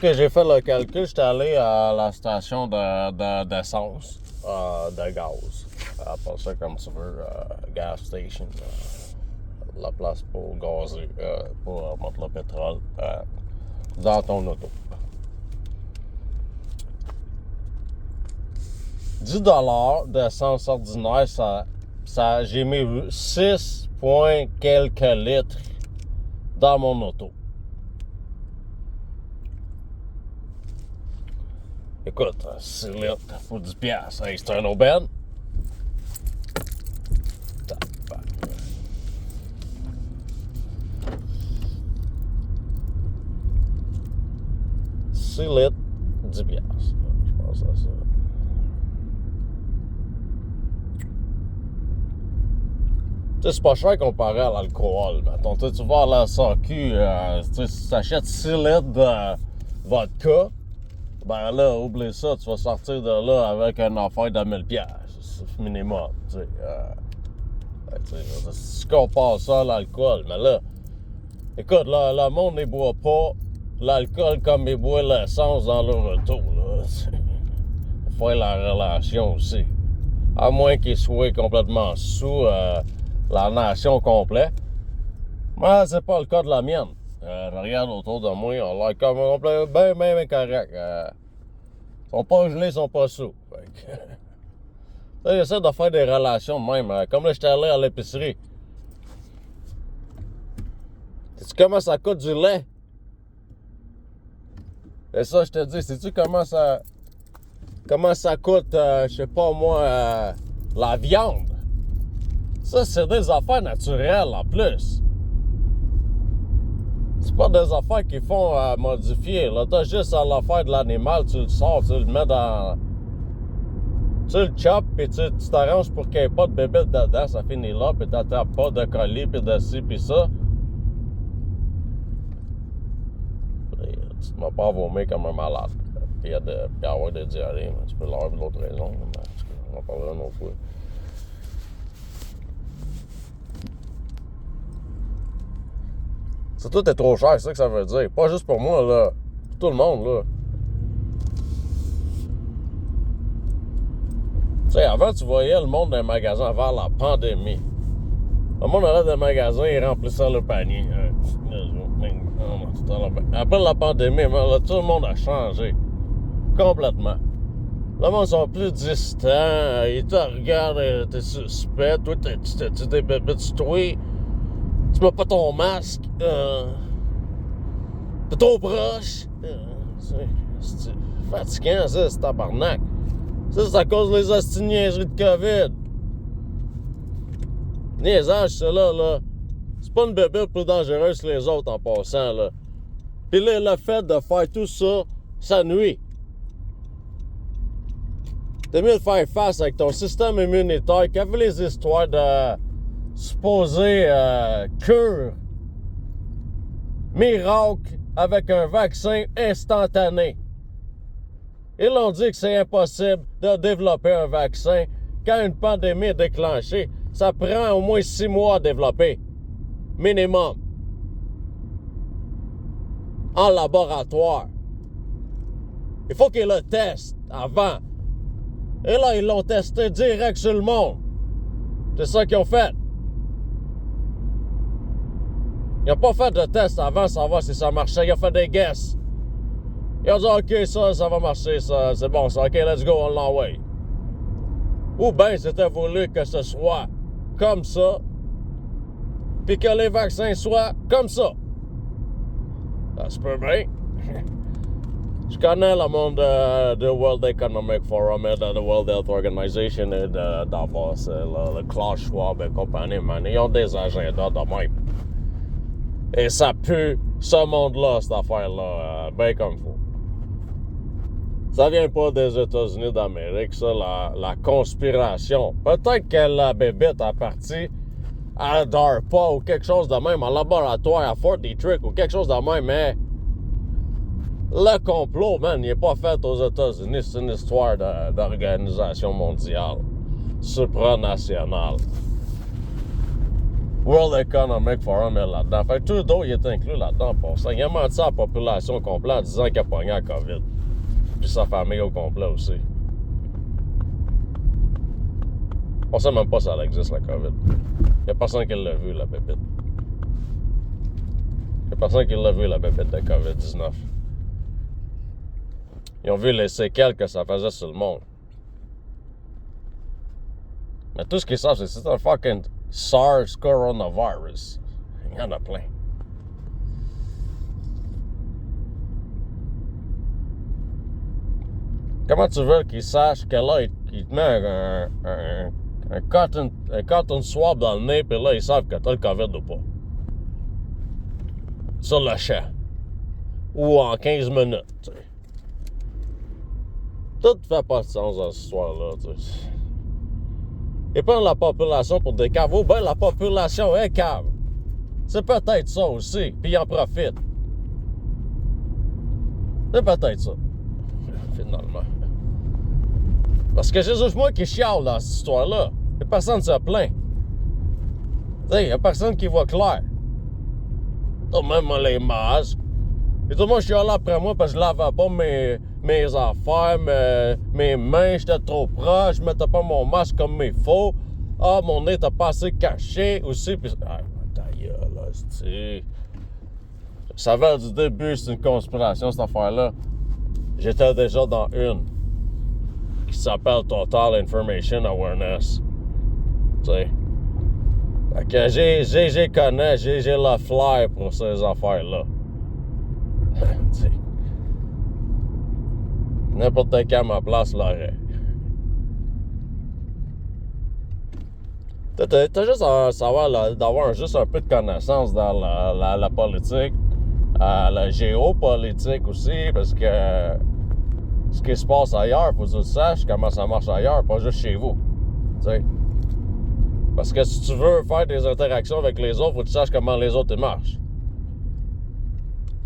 que j'ai fait le calcul, j'étais allé à la station d'essence, de gaz. Appelle ça comme tu veux, gas station. La place pour gazer, pour mettre le pétrole dans ton auto. 10$ d'essence ordinaire, j'ai mis 6 points quelques litres dans mon auto. Écoute, 6 litres pour 10$. Hey, c'est un aubaine. 6 litres, 10$. Je pense à ça. Tu sais, c'est pas cher comparé à l'alcool. Mettons, tu vas à la SAQ, tu s'achètes 6 litres de vodka, ben là, oublie ça, tu vas sortir de là avec une affaire de 1000$. C'est minimum, tu sais. Si tu compares ça à l'alcool, mais là, écoute, là, le monde ne boit pas l'alcool comme ils boivent l'essence dans leur auto, là. Faut faire la relation aussi. À moins qu'ils soient complètement sous la nation complète. Mais c'est pas le cas de la mienne. Regarde autour de moi, on l'a comme complet, bien correct. Ils sont pas gelés, ils sont pas sous. J'essaie de faire des relations de même. Comme là, j'étais allé à l'épicerie. Sais-tu comment ça coûte du lait? Et ça, je te dis, sais-tu comment ça coûte, je sais pas moi, la viande? Ça, c'est des affaires naturelles en plus. C'est pas des affaires qui font modifier. Là, t'as juste à l'affaire de l'animal, tu le sors, tu le mets dans... Tu le chopes, puis tu t'arranges pour qu'il n'y ait pas de bébé dedans, ça finit là, puis t'attrapes pas de colis, puis de ci, puis ça. Tu ne vas pas vomir comme un malade. Puis avoir des diarrhées, mais tu peux l'avoir pour d'autres raisons. Mais on en parlera une autre fois. Ça, tout est trop cher, c'est ça que ça veut dire. Pas juste pour moi, là. Pour tout le monde, là. Tu sais, avant, tu voyais le monde dans les magasins avant la pandémie. Le monde allait dans les magasins, ils remplissaient le panier. Après la pandémie, là, tout le monde a changé. Complètement. Le monde sont plus distants. Ils te regardent, t'es suspect. Toi, tu des bébés de toi. Tu mets pas ton masque. T'es trop proche. C'est fatigant, ça, c'est tabarnak. Ça, c'est à cause des hosties niaiseries de COVID. Niaisage, ça, là. C'est pas une bébé plus dangereuse que les autres en passant, là. Puis là, le fait de faire tout ça, ça nuit. T'es mieux de faire face avec ton système immunitaire qu'avec les histoires de supposée cure miracle avec un vaccin instantané. Ils l'ont dit que c'est impossible de développer un vaccin quand une pandémie est déclenchée. Ça prend au moins 6 mois à développer. Minimum. En laboratoire. Il faut qu'ils le testent avant. Et là, ils l'ont testé direct sur le monde. C'est ça qu'ils ont fait. Ils n'ont pas fait de test avant savoir si ça marchait. Ils ont fait des guesses. Ils ont dit, OK, ça va marcher, ça, c'est bon, ça, OK, let's go, on l'envoie. Ou bien c'était voulu que ce soit comme ça, puis que les vaccins soient comme ça. Ça se peut bien. Je connais le monde du World Economic Forum et de World Health Organization et de Davos, le Klaus Schwab et compagnie, man. Ils ont des agendas de même. Et ça pue ce monde-là, cette affaire-là, bien comme faut. Ça vient pas des États-Unis d'Amérique, ça, la conspiration. Peut-être que la bébête a parti à DARPA ou quelque chose de même, en laboratoire à Fort Detrick ou quelque chose de même, mais le complot, man, il n'est pas fait aux États-Unis. C'est une histoire d'organisation mondiale, supranationale. World Economic Forum est là-dedans. Fait que Trudeau, il est inclus là-dedans pour ça. Il a menti à la population complète en disant qu'il a pogné la COVID. Puis sa famille au complet aussi. On sait même pas si elle existe, la COVID. Il n'y a personne qui l'a vu, la bébite. Il n'y a personne qui l'a vu, la bébite de COVID-19. Ils ont vu les séquelles que ça faisait sur le monde. Mais tout ce qu'ils savent, c'est que c'est un fucking SARS coronavirus. Il y en a plein. Comment tu veux qu'ils sachent que là, ils te mettent un cotton swab dans le nez, puis là, ils savent que t'as le COVID ou pas? Sur le champ. Ou en 15 minutes, tu sais. Tout fait pas de sens dans cette histoire-là, tu sais. Ils prennent la population pour des caves. Oh ben, la population est cave. C'est peut-être ça aussi, puis ils en profitent. C'est peut-être ça, finalement. Parce que c'est juste moi qui chiale dans cette histoire-là. Et personne ne se plaint. Tu sais, il n'y a personne qui voit clair. Même les masques. Et tout le monde chiale après moi parce que je lavais pas mes affaires, mes mains, j'étais trop proche, je mettais pas mon masque comme il faut. Ah, mon nez était pas assez caché aussi. Puis, ah, ta gueule, là, c'est... Je savais du début, c'est une conspiration, cette affaire-là. J'étais déjà dans une qui s'appelle Total Information Awareness. Tu sais. Fait que j'ai connais, j'ai le flair pour ces affaires-là. Tu sais. N'importe qui à ma place l'aurait. T'as juste à savoir d'avoir juste un peu de connaissance dans la politique, la géopolitique aussi, parce que ce qui se passe ailleurs, faut que tu le saches comment ça marche ailleurs, pas juste chez vous. Tu sais. Parce que si tu veux faire des interactions avec les autres, faut que tu saches comment les autres marchent.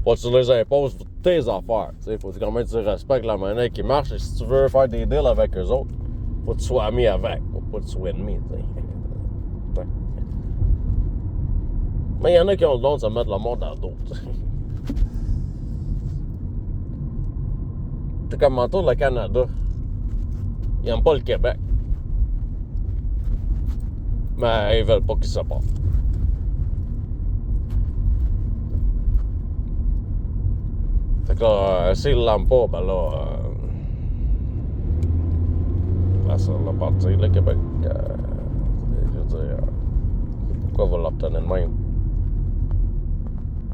Faut que tu les imposes tes affaires. Il faut quand même que tu respectes la manière qui marche. Et si tu veux faire des deals avec eux autres, faut que tu sois ami avec. Faut pas que tu sois ennemi. T'sais. Mais il y en a qui ont le don de se mettre le monde dans le dos. C'est comme autour le Canada. Ils n'aiment pas le Québec. Mais ils veulent pas qu'il se passe. Fait que là, s'ils l'aiment pas, ben là, ça va partir, le Québec. Je veux dire, pourquoi vous l'obtenez de même?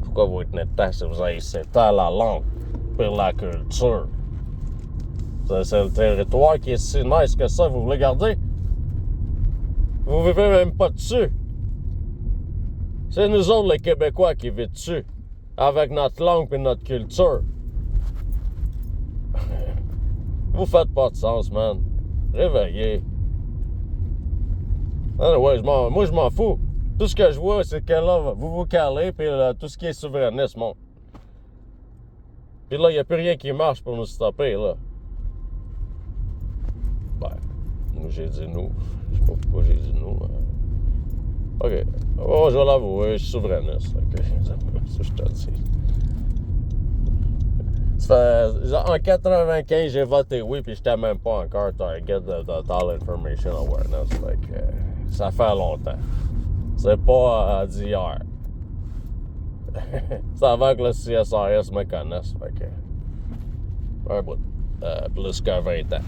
Pourquoi vous tenez de temps si vous avez à la langue pour la culture? C'est le territoire qui est si nice que ça, vous voulez garder? Vous vivez même pas dessus. C'est nous autres, les Québécois, qui vivent dessus. Avec notre langue et notre culture. Vous faites pas de sens, man. Réveillez. Anyway, moi, je m'en fous. Tout ce que je vois, c'est que là, vous vous calez, puis tout ce qui est souverainiste monte. Puis là, il n'y a plus rien qui marche pour nous stopper, là. Ben, nous, j'ai dit nous. Je sais pas pourquoi j'ai dit nous. OK. Oh, je vais l'avouer, je suis souverainiste. OK. Ça, je te dis. En 95, j'ai voté oui, puis j'étais même pas encore target de Total Information Awareness. Fait que, ça fait longtemps. C'est pas d'hier. C'est avant que le CSRS me connaisse. Fait que, un bout. Plus que 20 ans.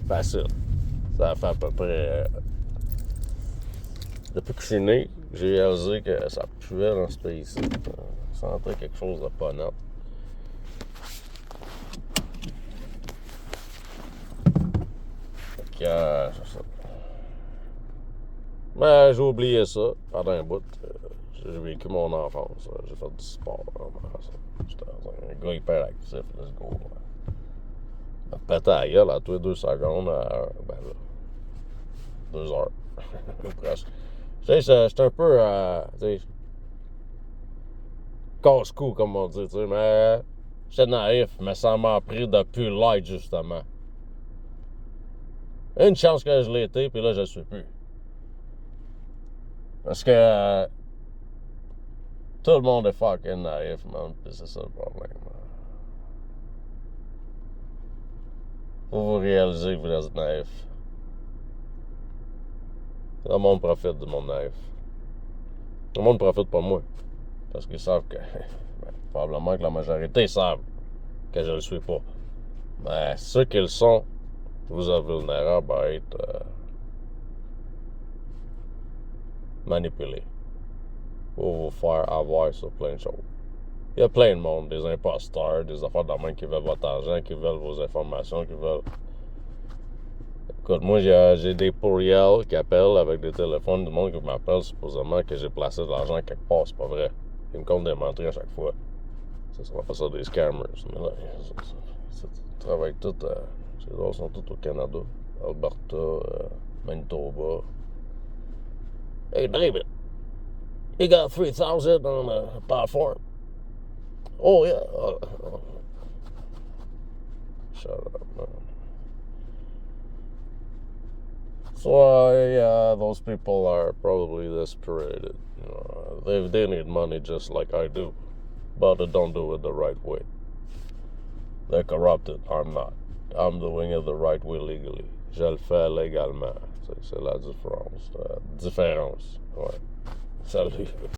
Facile. Ça fait à peu près... depuis que je suis né, j'ai réalisé que ça puait dans ce pays-ci. Je sentais quelque chose de pas net. Fait que, c'est ça. Mais j'ai oublié ça pendant un bout. J'ai vécu mon enfance. J'ai fait du sport. J'étais un gars hyper actif. Let's go. Péter à la gueule à tous les 2 secondes. Ben là, 2 heures. Presque. Tu sais, j'étais un peu, tu sais, casse-cou, comme on dit, tu sais, mais j'étais naïf, mais ça m'a pris de plus light, justement. Une chance que je l'ai été, puis là, je le suis plus. Parce que tout le monde est fucking naïf, man, pis c'est ça le problème. Vous réalisez que vous êtes naïf. Le monde profite du monde naïf. Le monde profite pas de moi. Parce qu'ils savent que... ben, probablement que la majorité savent que je le suis pas. Mais ceux qui le sont, vous êtes vulnérables à être manipulés. Pour vous faire avoir sur plein de choses. Il y a plein de monde, des imposteurs, des affaires de main qui veulent votre argent, qui veulent vos informations, qui veulent... Écoute, moi, j'ai des pourriels qui appellent avec des téléphones du monde qui m'appelle supposément que j'ai placé de l'argent quelque part. C'est pas vrai. Ils me comptent des menteries à chaque fois. Ça sera pas ça des scammers. Mais là, ils travaillent tous... ces autres sont tous au Canada. Alberta, Manitoba. Hey, David, you got 3,000 on a platform. Oh, yeah. Shut up, man. So, yeah, those people are probably desperate. You know, they need money just like I do. But they don't do it the right way. They're corrupted. I'm not. I'm doing it the right way legally. Je le fais légalement. C'est la différence. Ouais. Salut.